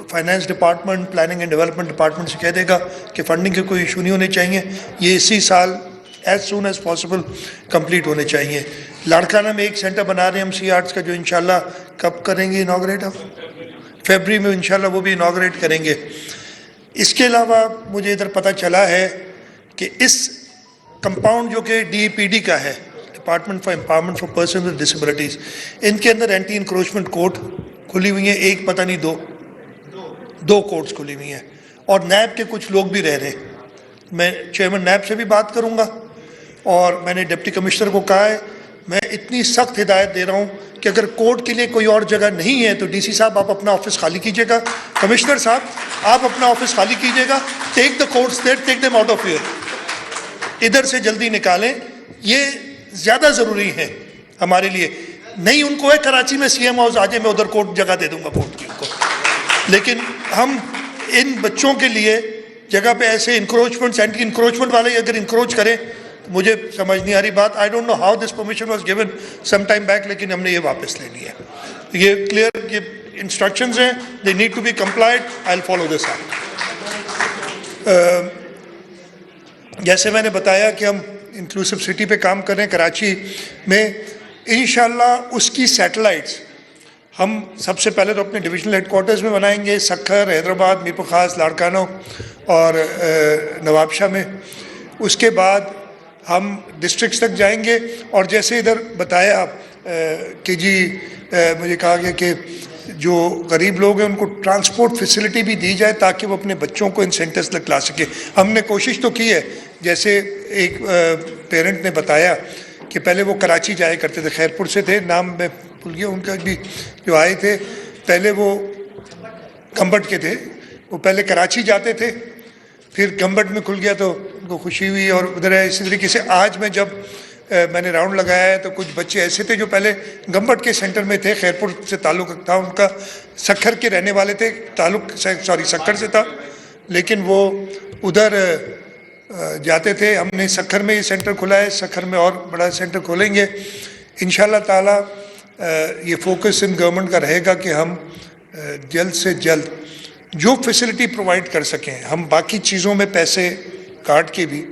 Finance department, planning and development department से कह देगा कि फंडिंग के कोई इशू नहीं होने चाहिए, ये इसी साल as soon as possible complete होने चाहिए। लाड़काना में एक सेंटर बना रहे हैं हम सी आर्ट्स का, जो इंशाल्लाह कब करेंगे इनाग्रेट, हम फरवरी में इंशाल्लाह वो भी इनाग्रेट करेंगे। इसके अलावा मुझे इधर पता चला है कि इस कंपाउंड जो कि DEPD का है, department for empowerment for person with disabilities, इनके अंदर एंटी इंक्रोचमेंट कोर्ट खुली हुई हैं, एक पता नहीं दो कोर्ट्स खुली हुई हैं, और नैब के कुछ लोग भी रह रहे हैं। मैं चेयरमैन नैब से भी बात करूंगा, और मैंने डिप्टी कमिश्नर को कहा है, मैं इतनी सख्त हिदायत दे रहा हूं कि अगर कोर्ट के लिए कोई और जगह नहीं है तो DC साहब आप अपना ऑफिस खाली कीजिएगा, कमिश्नर साहब आप अपना ऑफिस खाली कीजिएगा, take the courts there, take them out of here, इधर से जल्दी निकालें, ये ज़्यादा ज़रूरी है हमारे लिए। नहीं उनको है कराची में CM हाउस आ जाए, मैं उधर कोर्ट जगह दे दूंगा कोर्ट की उनको, लेकिन हम इन बच्चों के लिए जगह पे ऐसे इंक्रोचमेंट, एंटी इंक्रोचमेंट वाले अगर इंक्रोच करें तो मुझे समझ नहीं आ रही बात। I don't know how this permission was given some time back, लेकिन हमने ये वापस ले लिया। ये क्लियर ये इंस्ट्रक्शंस हैं, they need to be complied, I will follow this act. जैसे मैंने बताया कि हम इंक्लूसिव सिटी पे काम कर रहे हैं कराची में, इंशाल्लाह उसकी सैटेलाइट्स हम सबसे पहले तो अपने डिविजनल हेडकोार्टर्स में बनाएंगे, सक्खर, हैदराबाद, मीरपुर खास, लाड़काना और नवाबशाह में। उसके बाद हम डिस्ट्रिक्ट्स तक जाएंगे, और जैसे इधर बताया कि जी मुझे कहा गया कि जो गरीब लोग हैं उनको ट्रांसपोर्ट फैसिलिटी भी दी जाए ताकि वो अपने बच्चों को इन सेंटर्स तक ला सके। हमने कोशिश तो की है, जैसे एक पेरेंट ने बताया कि पहले वो कराची जाया करते थे, खैरपुर से थे, नाम मैं भूल गया उनका भी, जो आए थे पहले वो गंबट के थे, वो पहले कराची जाते थे, फिर गंबट में खुल गया तो उनको खुशी हुई, और उधर है। इसी तरीके से आज मैं जब मैंने राउंड लगाया है तो कुछ बच्चे ऐसे थे जो पहले गंबट के सेंटर में थे, खैरपुर से ताल्लुक़ था उनका, सक्खर के रहने वाले थे, सक्खर से था, लेकिन वो उधर जाते थे। हमने सक्खर में ये सेंटर खुला है, सक्खर में और बड़ा सेंटर खोलेंगे इंशाल्लाह ताला। ये फोकस इन गवर्नमेंट का रहेगा कि हम जल्द से जल्द जो फैसिलिटी प्रोवाइड कर सकें, हम बाकी चीज़ों में पैसे काट के भी